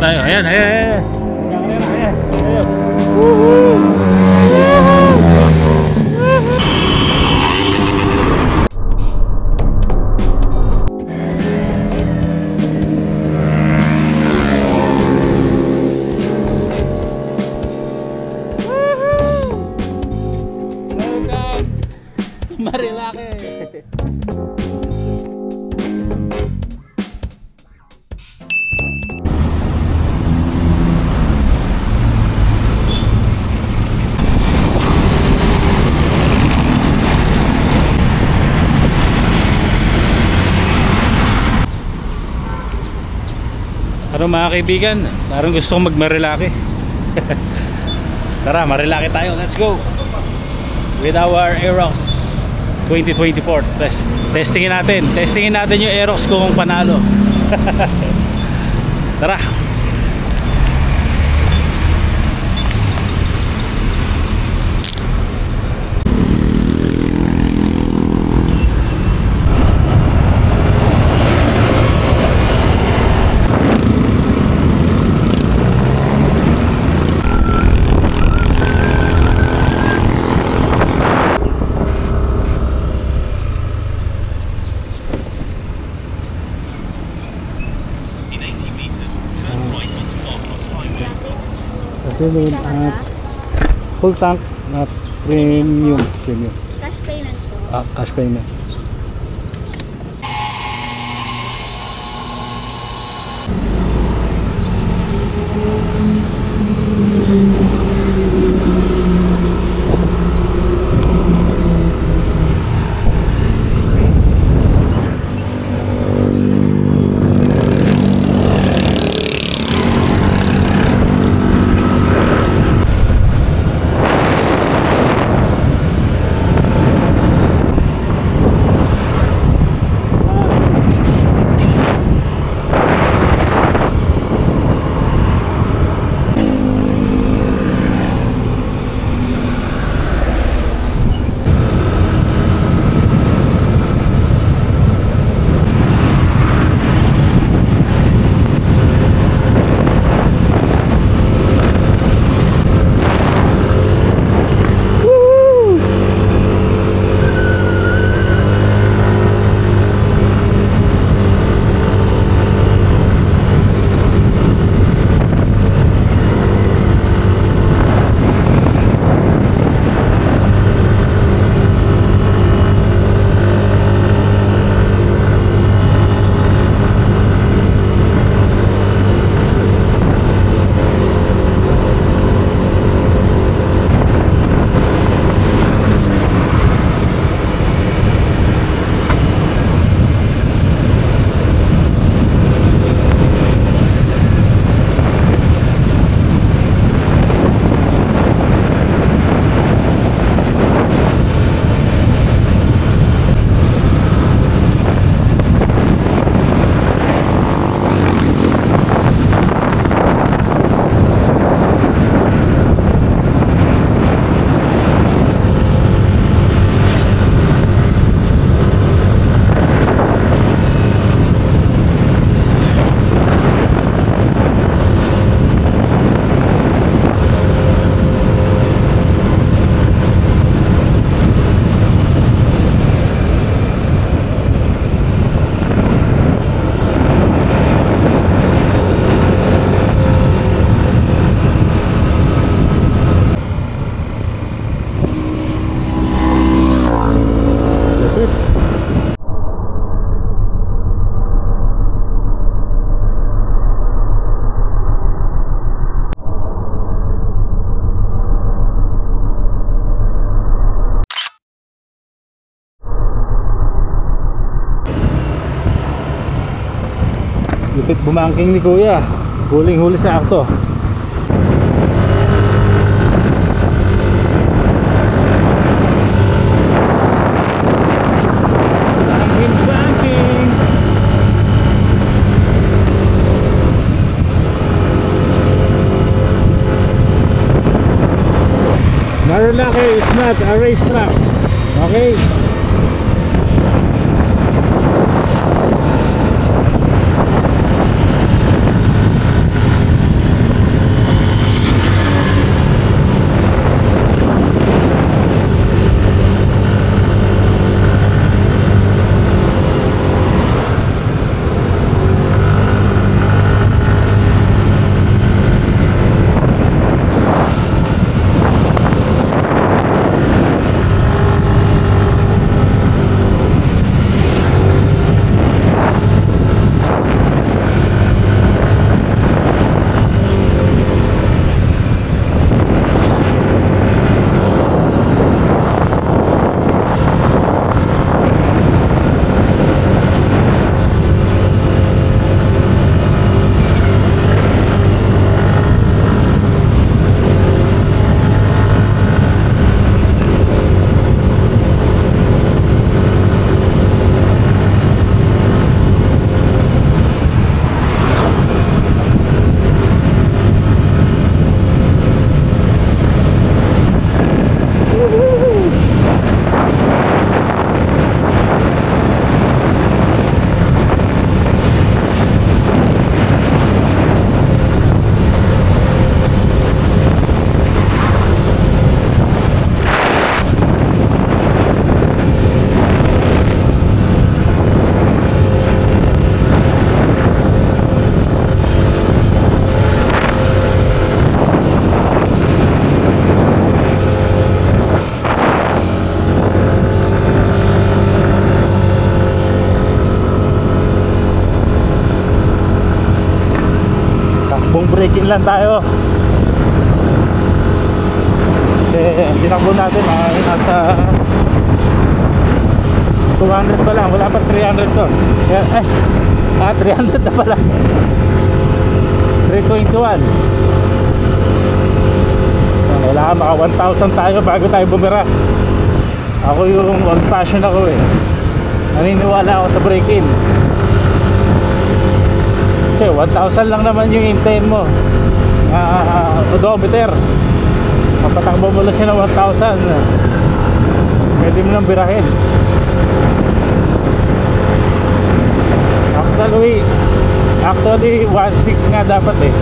tayo. Ayan, ayan. Marilaki. Ano mga kaibigan, parang gusto kong mag-Marilaki. Tara, Marilaki tayo, let's go with our Aerox 2024. Testingin natin yung Aerox kung panalo. Tara. At full tank na premium. Cash payment po. Cash payment. Lupit bumangking ni Kuya. Huling-huli sa akto. Banking. Marilaki is not a racetrack. Okay. break-in lang tayo. Kasi tinakbo natin nasa 200 pa lang, wala pa 300 to. Kaya, 300 na pala. 321. Kailangan maka 1,000 tayo bago tayo bumira. Ako yung old fashion ako eh. Naniniwala ako sa break-in. Kasi 1,000 lang naman yung hintayin mo. Odometer. Mapatakbo mo lang siya ng 1,000. Pwede mo nang birahin. Actually 1,600 nga dapat eh.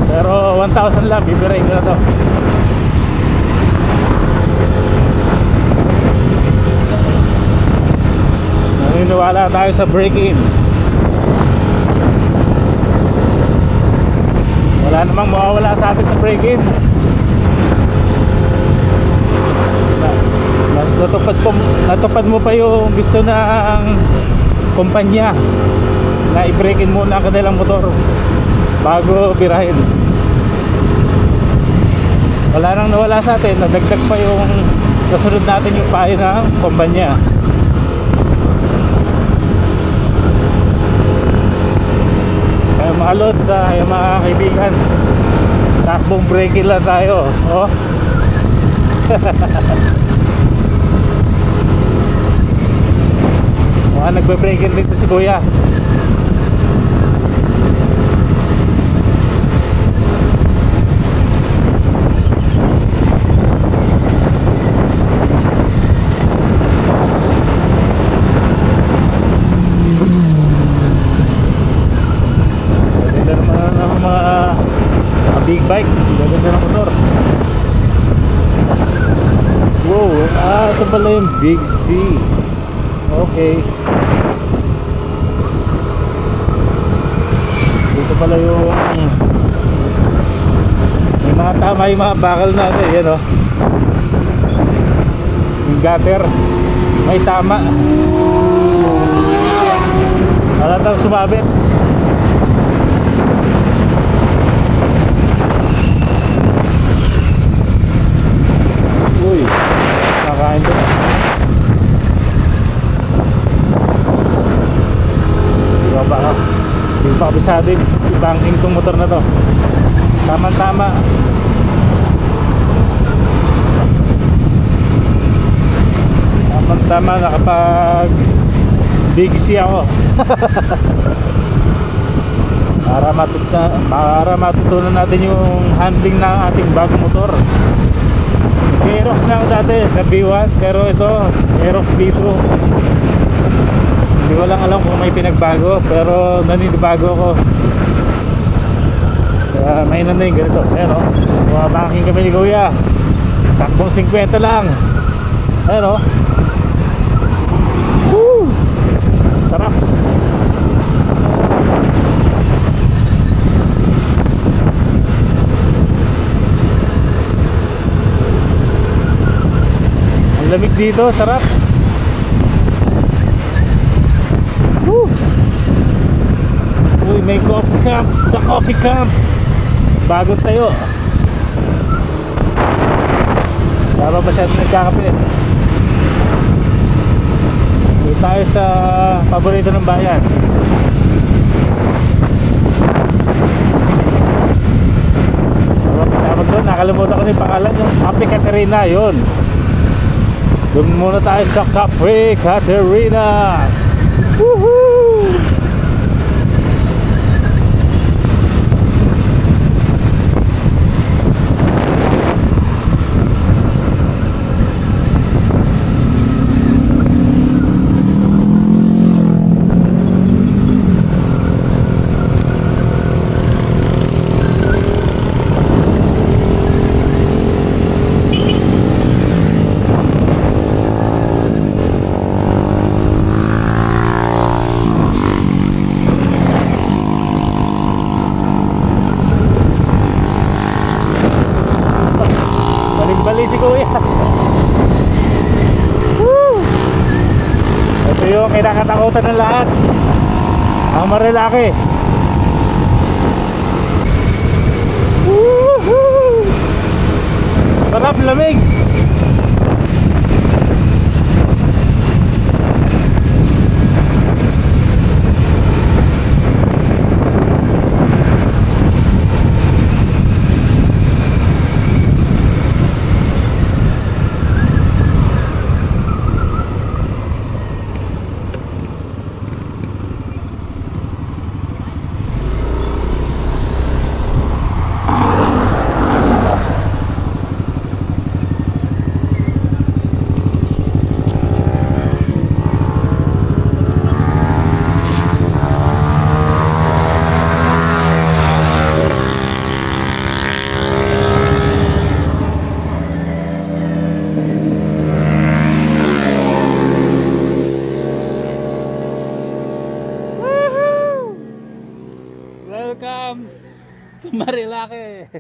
Pero 1,000 lang, bibirahin ko na to. Naniniwala tayo sa break-in. Wala namang mawawala sa atin sa break-in. Natupad mo pa yung gusto ng kumpanya na i-break-in muna ang kanilang motor bago birahin. Wala nang nawala sa atin, nadagdag pa yung nasunod natin yung payo ng kumpanya. Kaya mga lods, yung mga kaibigan, takbong break-in lang tayo. Oh. Nagbe-break-in dito si Kuya. Ganda naman ng mga big bike. Ganda ng motor. Wow, ito pala yung Big C. Okay. Dito pala yung may mga tama yung mga bakal natin. Yan o, yung gutter may tama. Halatang sumabit. Uy, kakain doon. Baka hindi pa kabisado yung banking tong motor na to. Tama-tama. Tama-tama, nakapag Big C ako. Para matutunan natin yung handling ng ating bagong motor. Aerox na ako dati na B1, pero ito Aerox B2. Hindi ko lang alam kung may pinagbago, pero naninibago ako. Kaya may na yung ganito. Ayan o, bumabanking kami ni Kuya. Takbong 50 lang. Ayan o. Woo! Sarap. Ang lamig dito, sarap. Uy, may coffee camp. The coffee camp. Bagong tayo. Para masyadong nagkakape. Dito tayo sa paborito ng bayan. Tawag doon, nakalimutan ko na yung pangalan. Yung Cafe Caterina, yun. Doon muna tayo sa Cafe Caterina. Woohoo! Bali si Kuya. Woo! Ito yung kinakatakutan ng lahat, ang marilaki. Woohoo! Sarap lamig. Welcome to Marilake.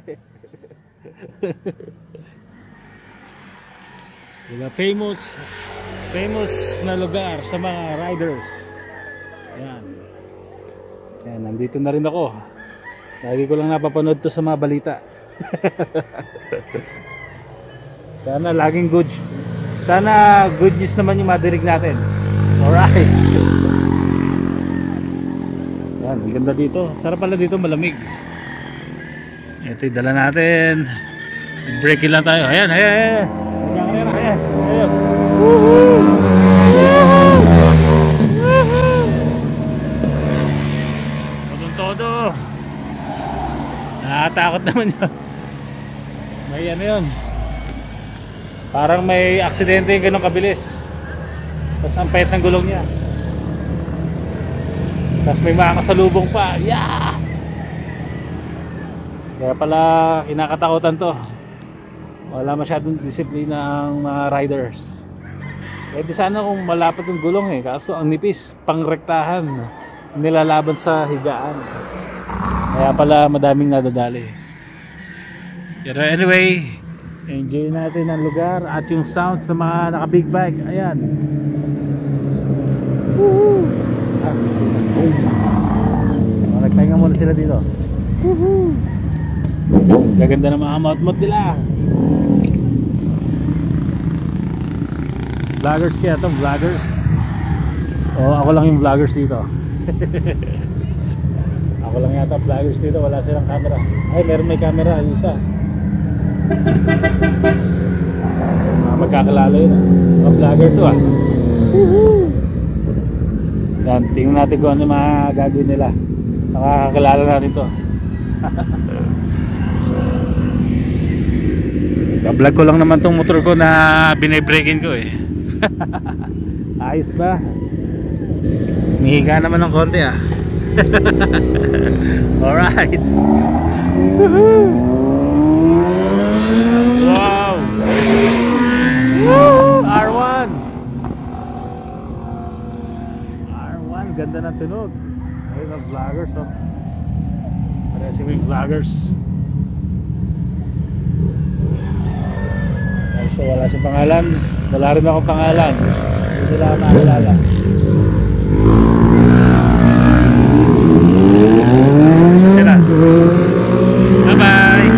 Diba, famous na lugar sa mga riders. Yan. Yan, nandito na rin ako. Lagi ko lang napapanood to sa mga balita. Sana laging good. Sana good news naman yung madinig natin. Alright. Yan, ang ganda dito. Sarap pala dito, malamig. Ito yung dala natin. Break lang tayo. Ayan, ayan, ayan. Ayan, ayan. Woohoo! Woohoo! Todo. Nakakatakot naman yun. May ano yun. Parang may aksidente yung ganun kabilis. Tapos ang payat ng gulong niya. Tapos may makakasalubong pa. Yeah! Kaya pala kinakatakutan to. Wala masyadong disiplina ang mga riders. Eh di sana kung malapad yung gulong eh. Kaso ang nipis, pangrektahan. Nilalaban sa higaan. Kaya pala madaming nadadali. Pero anyway, enjoy natin ang lugar at yung sounds ng mga naka big bike. Ayan. Woohoo! Nagpahinga muna sila dito. Woohoo! Gaganda ng mga mount nila. Vloggers kaya ito, vloggers. O ako lang yung vloggers dito. Ako lang yata vloggers dito, wala silang camera. Ay, meron may camera, yung isa. Magkakalala yun. Mga vlogger to ah. Woohoo! Yan, tingnan natin kung ano yung mga gagawin nila. Nakakakilala natin to. Vlog ko lang naman tong motor ko na binibreakin ko eh. Ayos ba? Mihiga naman ng konti ah. Alright. Wow. Woo! R1. R1, ganda ng tunog. Ayun ang vloggers oh. Racing vloggers. So wala siyang pangalan. Wala rin akong pangalan. Hindi nila ako makakilala. Isa sila. Bye bye.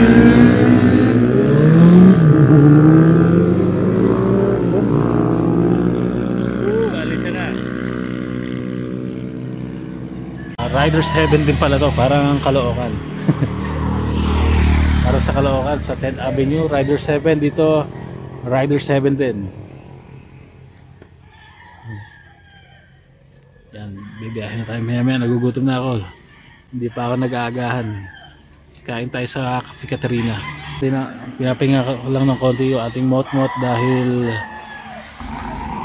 Alis na. Riders Heaven din pala to. Parang Caloocan. Para sa Caloocan sa 10th Avenue Riders Heaven. Dito Riders Heaven din. Yan, bibiyahin na tayo maya-maya. Nagugutom na ako. Hindi pa ako nag-aagahan. Kain tayo sa Cafe Caterina. Pinapahinga ko lang ng konti yung ating mot-mot dahil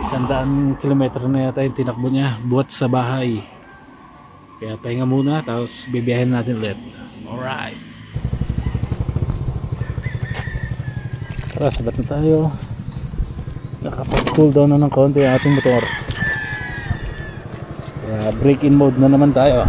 100 kilometro na yata yung tinakbo niya buhat sa bahay. Kaya pahinga muna, tapos bibiyahin natin ulit. Alright. Tara, sabat na tayo. Nakapag-cool down na ng konti ang ating motor. Kaya break-in mode na naman tayo.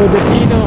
Modestino.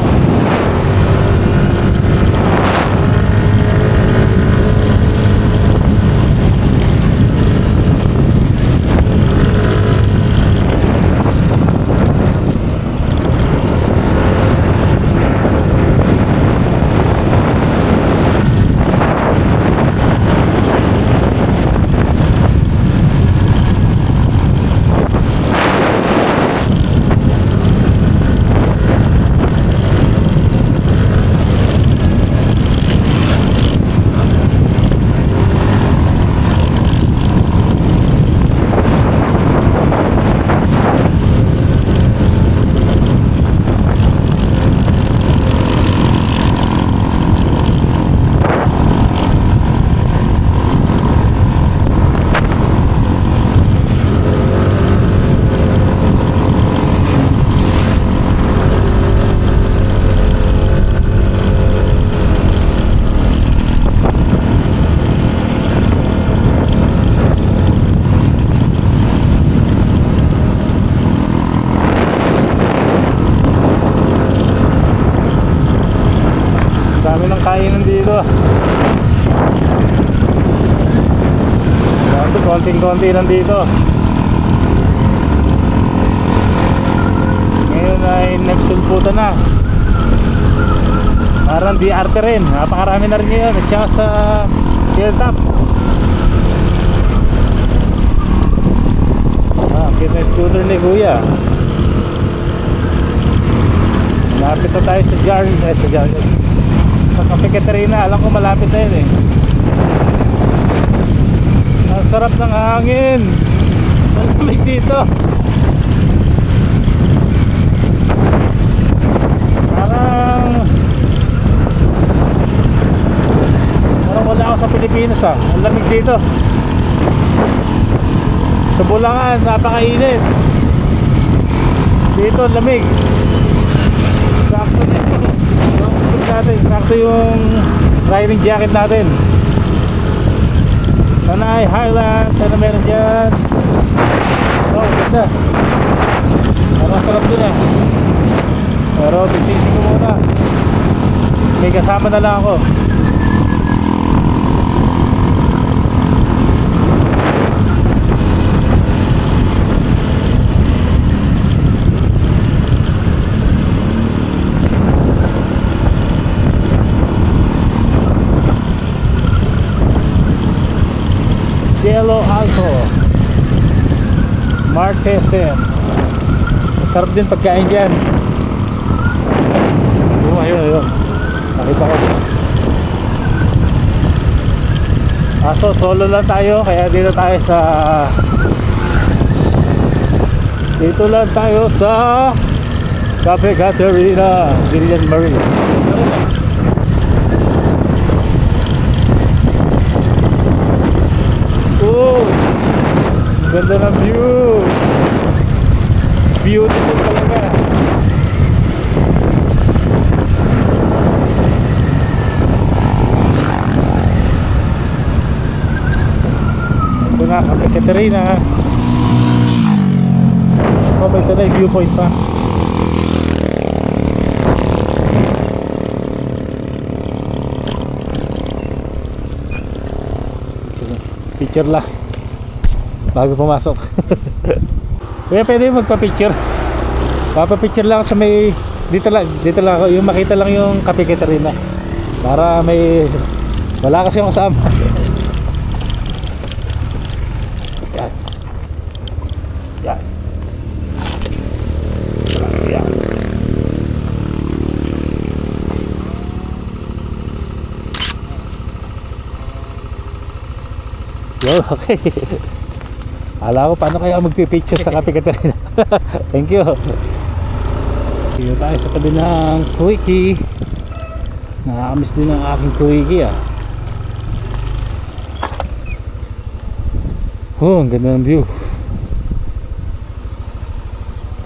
Dami ng kainan dito. Dati konting-konti lang dito. Ngayon ay nagsulputan na. Parang DRT rin. Napakarami na rin ngayon. At saka sa hilltop. Kita yung scooter ni Kuya. Malapit na tayo sa Jarvis. Sa Cafe Caterina, alam ko malapit na yun eh. Ang sarap ng hangin. Malamig dito. Parang wala ako sa Pilipinas ah. Ang lamig dito. Sa Bulangan, napakainit. Dito, lamig. Sakto natin, sakto yung riding jacket natin. Sana ay Highland, sana meron dyan. Oh, ganda. Parang sarap dun eh. Pero bisisi ko muna. May kasama na lang ako. Cielo Alto Martesen. Masarap din pagkain dyan. Ayun nakita ko. Aso solo lang tayo, kaya dito lang tayo sa Cafe Caterina Villan Marie. Oh, ganda ng view. Beautiful talaga. Ito na, Cafe Caterina. Oh, may ito na yung viewpoint pa. Picture lang bago pumasok. Kaya pwede magpa-picture. Papa-picture lang sa may dito lang ako, yung makita lang yung Cafe Caterina. Para may wala kasi akong kasama. Yan. Yan. Yan. Yo, okay. Alam ko paano kaya magpipicture sa Cafe Caterina. Thank you. Dito tayo sa tabi ng Quickie. Nakakamiss din ang aking Quickie ah. Oh, ang ganda ng view.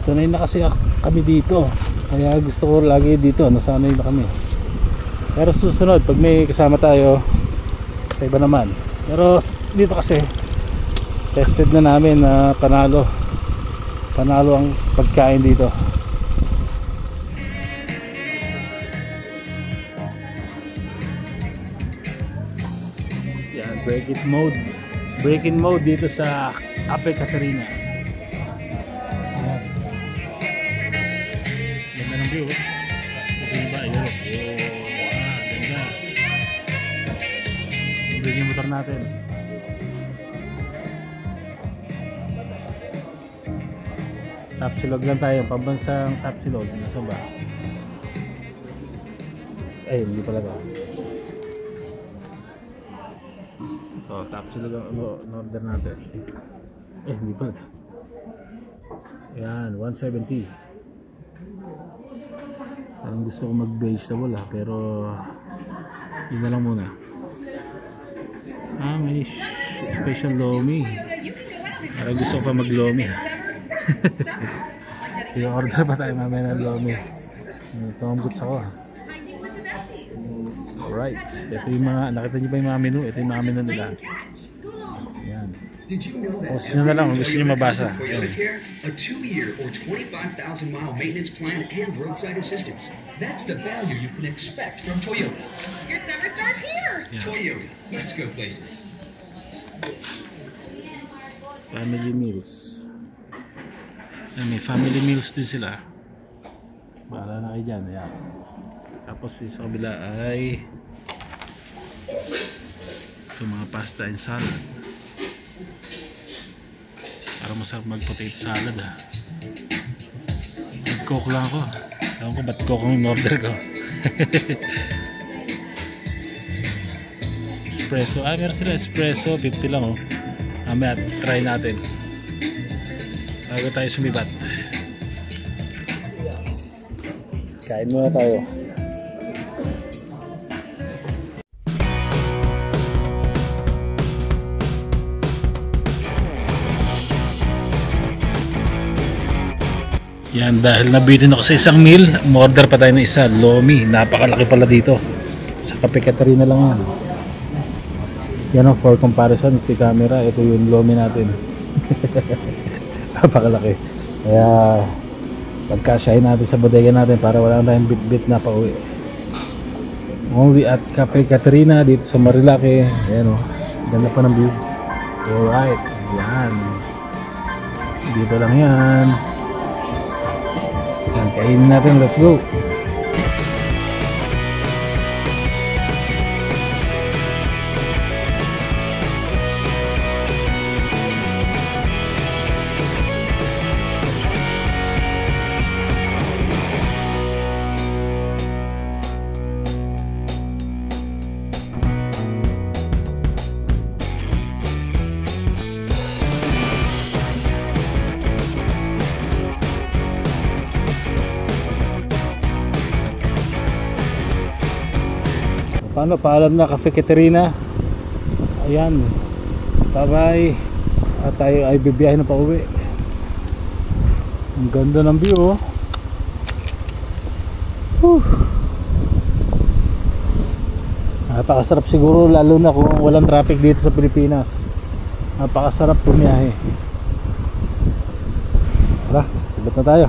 Sanay na kasi kami dito. Kaya gusto ko lagi dito. Nasanay na kami. Pero susunod pag may kasama tayo sa iba naman. Pero dito kasi tested na namin na panalo ang pagkain dito. break-in mode dito sa Cafe Caterina. Ganda ng view. Ito yung ba? Yun. Ganda. Ito yung motor natin. Tapsilog lang tayo. Pambansang Tapsilog. Nasa ba? Ay, hindi pala ba? So, Tapsilog ang order natin. Eh, hindi pala. Ayan, 170. Parang gusto ko mag-vegetable pero yun na lang muna. May special lomi. Parang gusto ko pa mag-lomi. I-order pa tayo mamaya ng lomi. Tumambot ako. Alright, ito yung mga, nakita nyo ba yung mga menu? Ito yung mga menu nila. Ayan. Post nyo na lang kung gusto nyo mabasa. A 2-year or 25,000-mile maintenance plan and roadside assistance. That's the value you can expect from Toyota. Your summer starts here. Yeah. Toyota, let's go places. Family meals. May family meals din sila. Bahala na kayo dyan. Ayan. Tapos sa kabila ay ito mga pasta and salad. Para masarap mag-potato salad ha. Nag-coke lang ako. Alam ko ba't coke ang order ko. Espresso. Meron sila espresso. 50 lang oh. Mamaya try natin. Bago tayo sumibat. Kain muna tayo. Yan, dahil nabitin ako sa isang meal, umorder pa tayo ng isa, lomi. Napakalaki pala dito. Sa Cafe Caterina lang yan. Yan for comparison, ito yung camera, ito yung lomi natin. Napakalaki. Kaya pagkasyahin natin sa bodega natin para wala tayong bit-bit na pauwi. Only at Cafe Caterina dito sa Marilake. Ayan o, ganda pa ng view. Alright, yan. Dito lang yan. Kainin natin, let's go. Paano, paalam na Cafe Caterina. Ayan, bye-bye. At tayo ay bibiyahe na pa uwi. Ang ganda ng view oh. Napakasarap siguro, lalo na kung walang traffic dito sa Pilipinas. Napakasarap pumiyahe. Tara, sibat na tayo.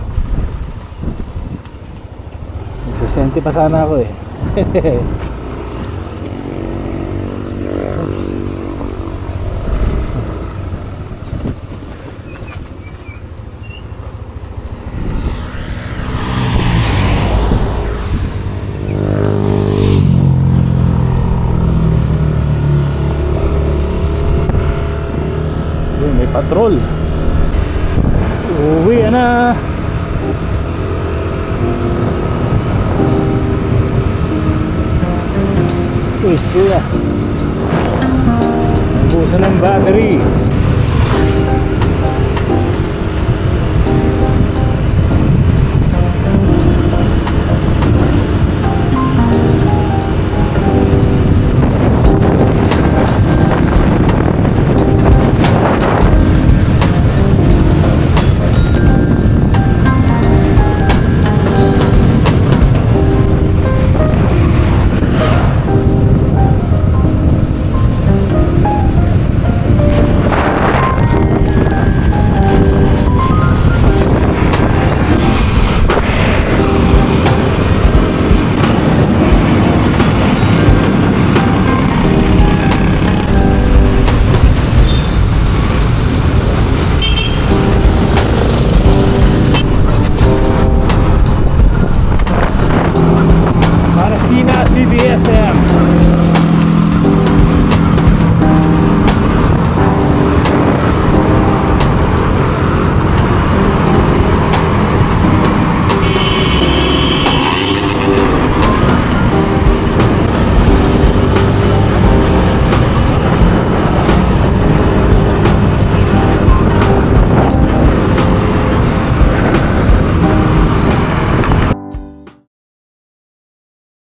Nagsisente pa sana ako eh. Patrol.